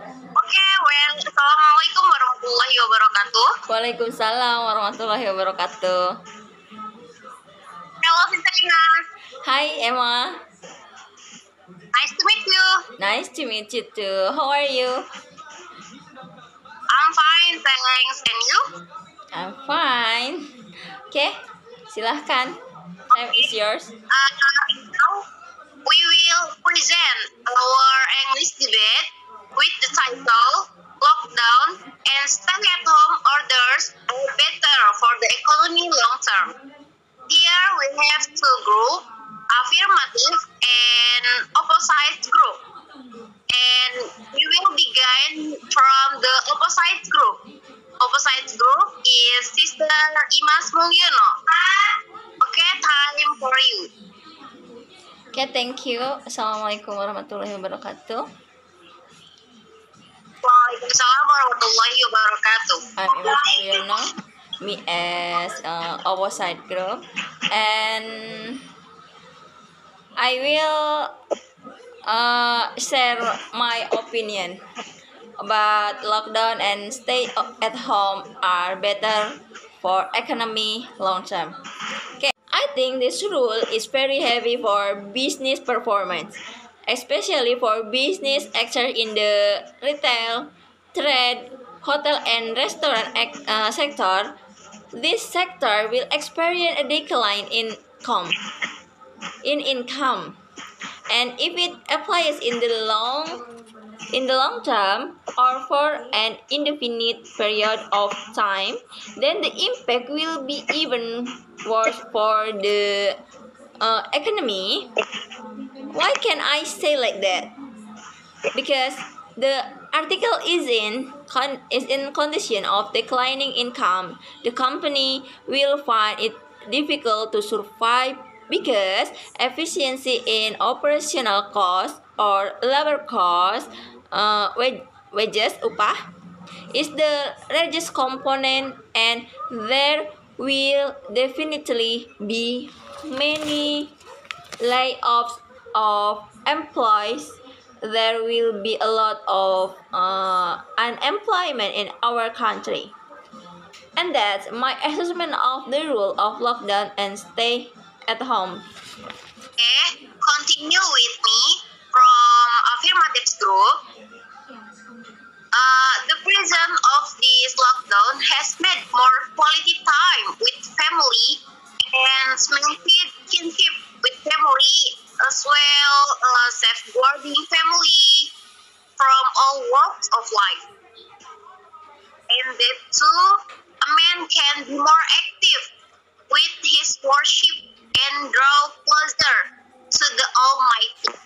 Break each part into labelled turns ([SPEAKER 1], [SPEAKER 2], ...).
[SPEAKER 1] Oke, Assalamualaikum warahmatullahi wabarakatuh.
[SPEAKER 2] Waalaikumsalam warahmatullahi wabarakatuh.
[SPEAKER 1] Hello, Sister Ina.
[SPEAKER 2] Hi Emma.
[SPEAKER 1] Nice to meet you.
[SPEAKER 2] Nice to meet you too. How are you?
[SPEAKER 1] I'm fine, thanks. And you?
[SPEAKER 2] I'm fine. Oke, silahkan. Time is yours.
[SPEAKER 1] Now we will present our English debate with the title Lockdown and Stay-at-Home Orders are better for the economy long term. Here we have two groups, affirmative and opposite group. And we will begin from the opposite group. Opposite group is Sister Imas Mungyono. Okay, time for you.
[SPEAKER 2] Oke, thank you. Assalamualaikum warahmatullahi wabarakatuh.
[SPEAKER 1] Waalaikumsalam warahmatullahi wabarakatuh.
[SPEAKER 2] I'm Imas Mulyono, me as opposite group, and I will share my opinion about lockdown and stay at home are better for economy long term. Okay, I think this rule is very heavy for business performance, especially for business actors in the retail, trade, hotel and restaurant sector. This sector will experience a decline in income, and if it applies in the long term or for an indefinite period of time, then the impact will be even worse for the economy. Why can I say like that? Because the article is in condition of declining income. The company will find it difficult to survive because efficiency in operational costs or labor costs, wages upah, is the largest component, and there will definitely be many layoffs of employees. There will be a lot of unemployment in our country. And that's my assessment of the rule of lockdown and stay at home.
[SPEAKER 1] Okay, continue with me from affirmative group. The presence of this lockdown has made more quality time with family and cemented kinship with family, as well safeguarding family from all walks of life. And that too, a man can be more active with his worship and draw closer to the Almighty,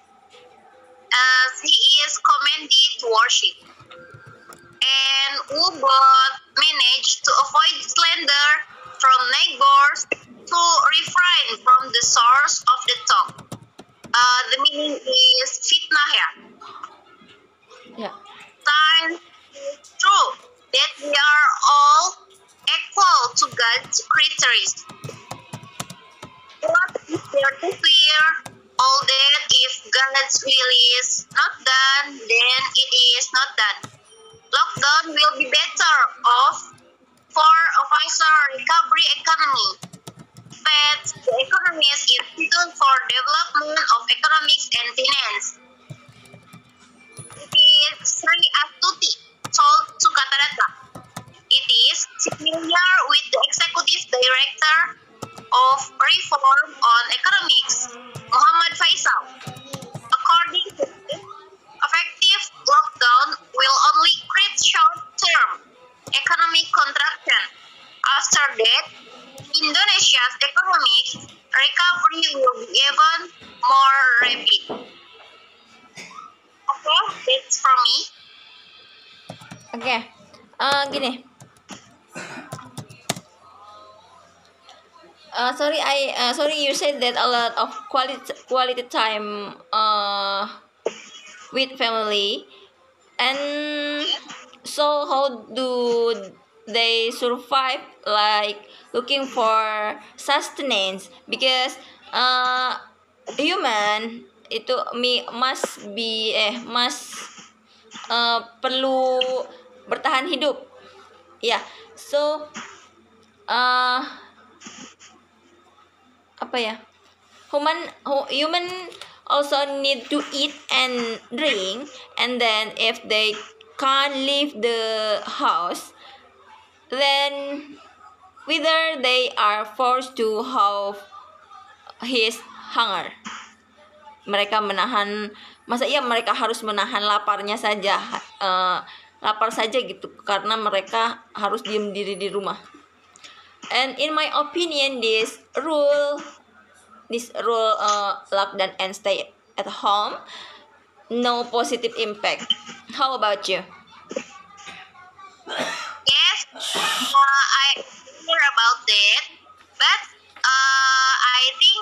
[SPEAKER 1] as he is commanded to worship. And who both manage to avoid slander from neighbors to refrain from the source of the talk. The meaning is fitnah ya.
[SPEAKER 2] Yeah.
[SPEAKER 1] Science is true that we are all equal to God's creatures. But if we are to fear all that if God's will is not done, then it is not done. Lockdown will be better off for a faster recovery economy. Fed, the Economist Institute for Development of Economics and Finance. It is Sri Astuti told to Katadata. It is familiar with the Executive Director of Reform on Economics, Muhammad Faisal. According to him, effective lockdown will only create short-term economic contraction. After that, Indonesia's economic recovery will be even more rapid. Okay, that's for me.
[SPEAKER 2] Oke, gini. Sorry you said that a lot of quality time with family, and so how do they survive, like looking for sustenance? Because human itu must perlu bertahan hidup. Ya, so apa ya? Human also need to eat and drink, and then if they can't leave the house, then whether they are forced to have his hunger. Mereka menahan, masa iya mereka harus menahan laparnya saja, lapar saja gitu, karena mereka harus diam diri di rumah. And in my opinion, this rule lockdown and stay at home, no positive impact. How about you?
[SPEAKER 1] Yes, I hear about that, but I think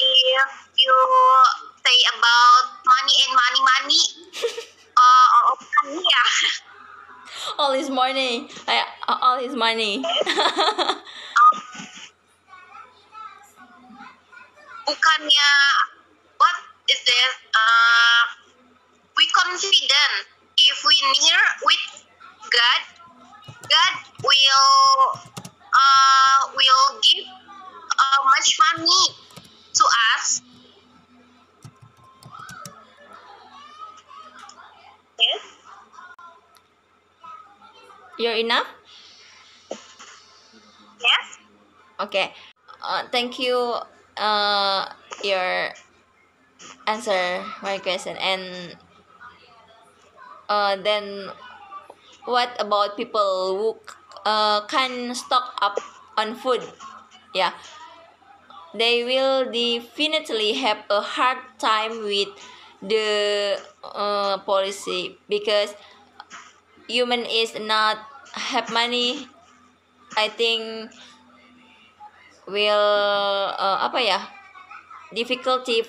[SPEAKER 1] if you say about money and money, yeah,
[SPEAKER 2] All his money, all his money.
[SPEAKER 1] bukannya what is this? We confident if we near with God, God will give much money to us. Yes.
[SPEAKER 2] You're enough?
[SPEAKER 1] Yes.
[SPEAKER 2] Okay. Thank you. Your answer my question. And then what about people who can stock up on food? Yeah, they will definitely have a hard time with the policy, because human is not have money. I think will difficulty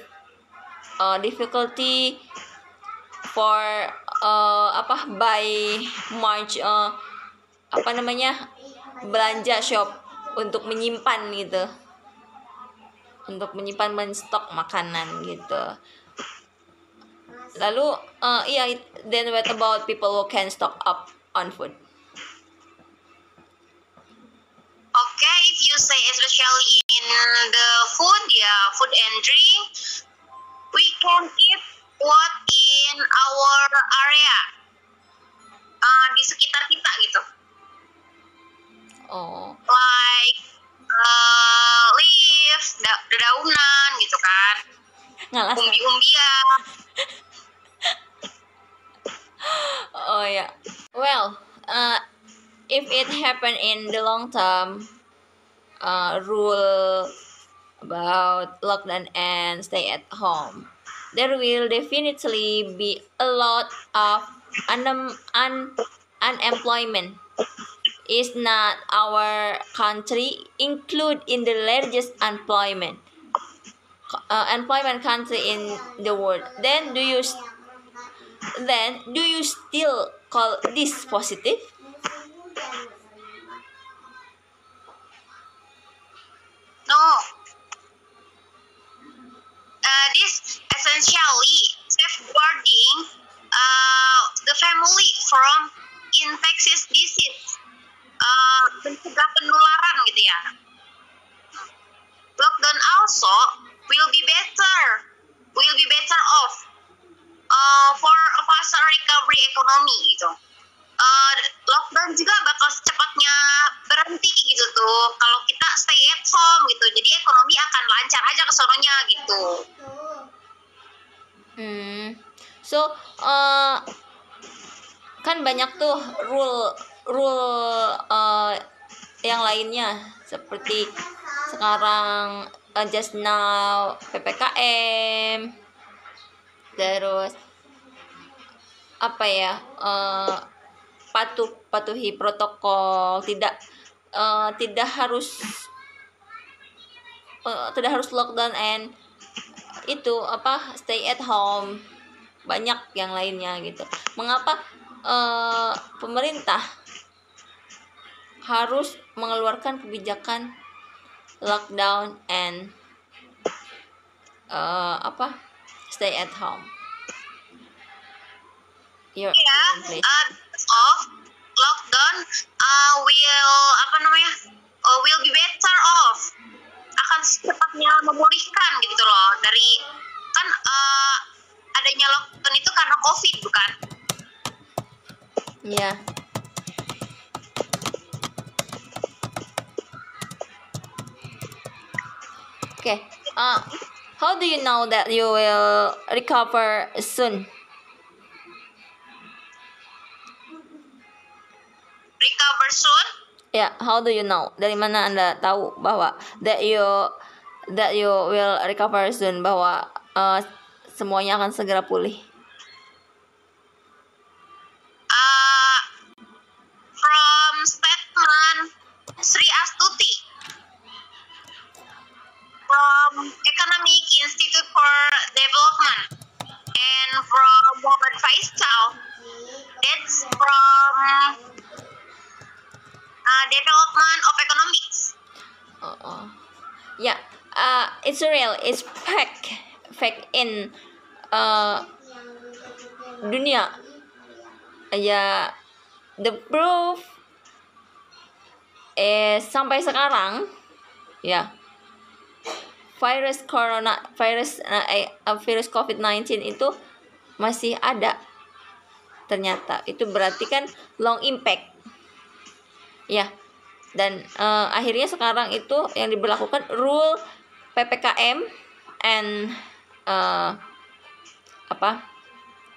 [SPEAKER 2] for buy much belanja shop untuk menyimpan gitu, untuk menyimpan menstok makanan gitu. Lalu then what about people who can stock up on food?
[SPEAKER 1] Okay, if you say especially in the food, food and drink, we can eat what in our area, di sekitar kita gitu.
[SPEAKER 2] Oh,
[SPEAKER 1] Like leaves, dedaunan gitu kan,
[SPEAKER 2] ngalas.
[SPEAKER 1] umbi-umbian.
[SPEAKER 2] Oh yeah. Well, if it happen in the long term, rule about lockdown and stay at home, there will definitely be a lot of unemployment. Is not our country include in the largest employment country in the world? Then do you still call this positive?
[SPEAKER 1] No. This essentially safeguarding the family from infectious disease, mencegah penularan gitu ya. Lockdown also will be better off for a faster recovery economy gitu. Lockdown juga bakal secepatnya berhenti gitu tuh kalau kita stay at home gitu, jadi ekonomi akan lancar aja kesononya gitu.
[SPEAKER 2] So kan banyak tuh rule yang lainnya, seperti sekarang just now PPKM, terus patuhi protokol, tidak harus lockdown and stay at home, banyak yang lainnya gitu. Mengapa pemerintah harus mengeluarkan kebijakan lockdown and stay at home? your
[SPEAKER 1] Ya,
[SPEAKER 2] opinion, please.
[SPEAKER 1] because of lockdown will be better off, akan secepatnya memulihkan gitu loh, dari kan adanya lockdown itu karena COVID bukan?
[SPEAKER 2] Yeah. Okay. How do you know that you will recover soon?
[SPEAKER 1] Recover soon?
[SPEAKER 2] Ya, how do you know? Dari mana Anda tahu bahwa that you will recover soon, bahwa semuanya akan segera pulih?
[SPEAKER 1] From statement Sri Astuti from Economic Institute for Development, and from Muhammad Faisal, that's from Development of Economics.
[SPEAKER 2] Yeah, it's real, it's fact in dunia. Ya, the proof sampai sekarang ya, virus COVID-19 itu masih ada ternyata. Itu berarti kan long impact ya. Dan akhirnya sekarang itu yang diberlakukan rule PPKM and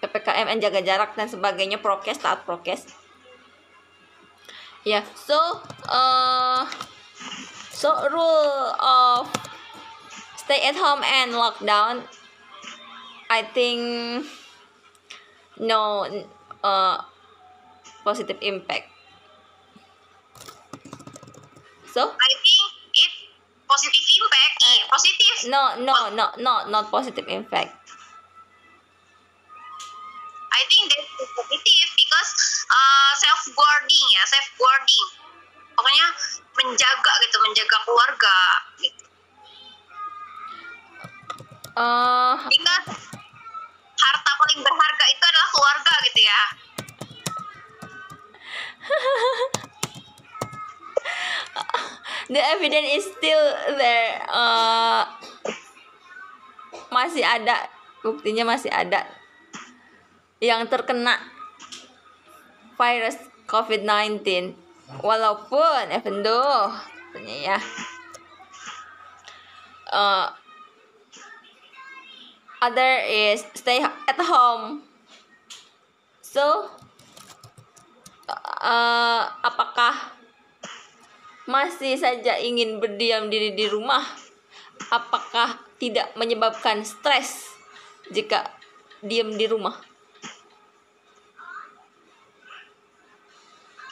[SPEAKER 2] PPKM and jaga jarak dan sebagainya, prokes, taat prokes. Ya, so rule of stay at home and lockdown, I think no positive impact. So
[SPEAKER 1] I think it positive impact. Positive.
[SPEAKER 2] Not positive impact.
[SPEAKER 1] I think that's positive because safeguarding. Pokoknya menjaga keluarga gitu. Because harta paling berharga itu adalah keluarga gitu ya.
[SPEAKER 2] The evidence is still there. Masih ada buktinya, masih ada yang terkena virus COVID-19, walaupun even though ya other is stay at home. So apakah masih saja ingin berdiam diri di rumah? Apakah tidak menyebabkan stres jika diam di rumah?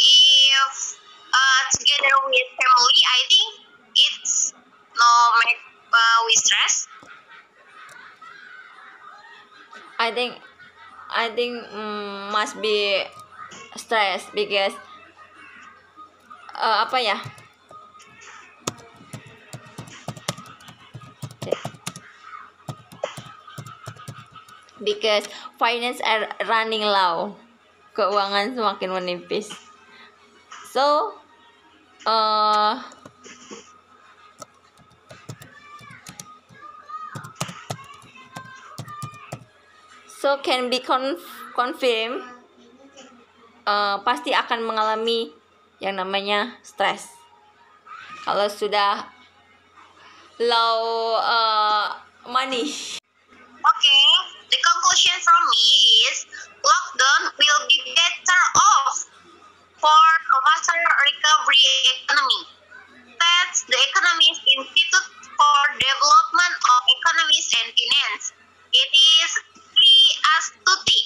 [SPEAKER 1] If together with family, I think it's no make we stress.
[SPEAKER 2] I think must be stress because because finance are running low, keuangan semakin menipis. So can be confirmed pasti akan mengalami yang namanya stres kalau sudah low money.
[SPEAKER 1] Okay, the conclusion from me is lockdown will be better off for a faster recovery economy. That's the Economic Institute for Development of Economies and Finance. It is Sri Astuti.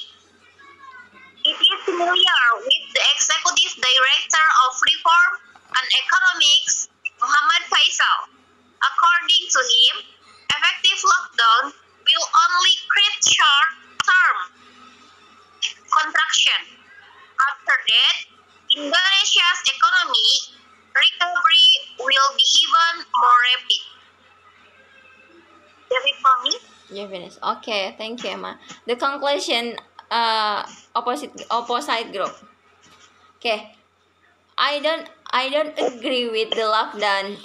[SPEAKER 1] It is familiar with the Executive Director of Reform and Economics, Muhammad Faisal. According to him, effective lockdown will only create short-term contraction. After that, Indonesia's economy recovery will be even more rapid. That's it for me.
[SPEAKER 2] Yeah, finished. Okay, thank you, Emma. The conclusion opposite group. Okay, I don't agree with the lockdown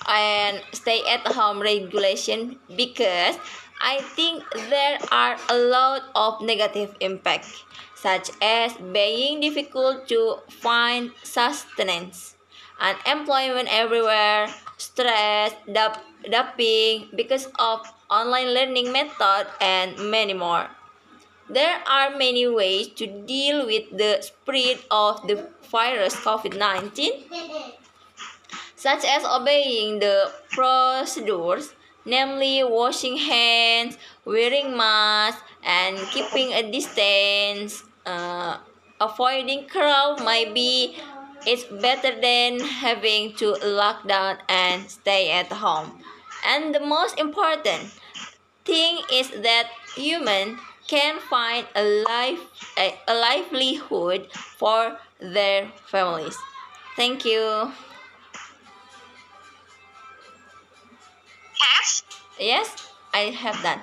[SPEAKER 2] and stay at home regulation because I think there are a lot of negative impact, such as being difficult to find sustenance, unemployment everywhere, stress, dumping because of online learning method, and many more. There are many ways to deal with the spread of the virus COVID-19, such as obeying the procedures, namely washing hands, wearing masks, and keeping a distance. Avoiding crowd might be it's better than having to lock down and stay at home. And the most important thing is that human can find a livelihood for their families. Thank you.
[SPEAKER 1] Have?
[SPEAKER 2] Yes, I have done.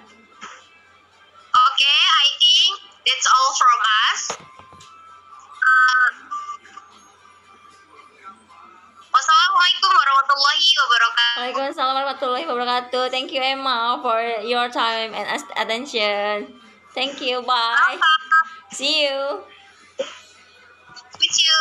[SPEAKER 1] Okay, I think that's all from us. Wassalamualaikum warahmatullahi wabarakatuh.
[SPEAKER 2] Waalaikumsalam warahmatullahi wabarakatuh. Thank you, Emma, for your time and attention. Thank you. Bye. See you.
[SPEAKER 1] With you.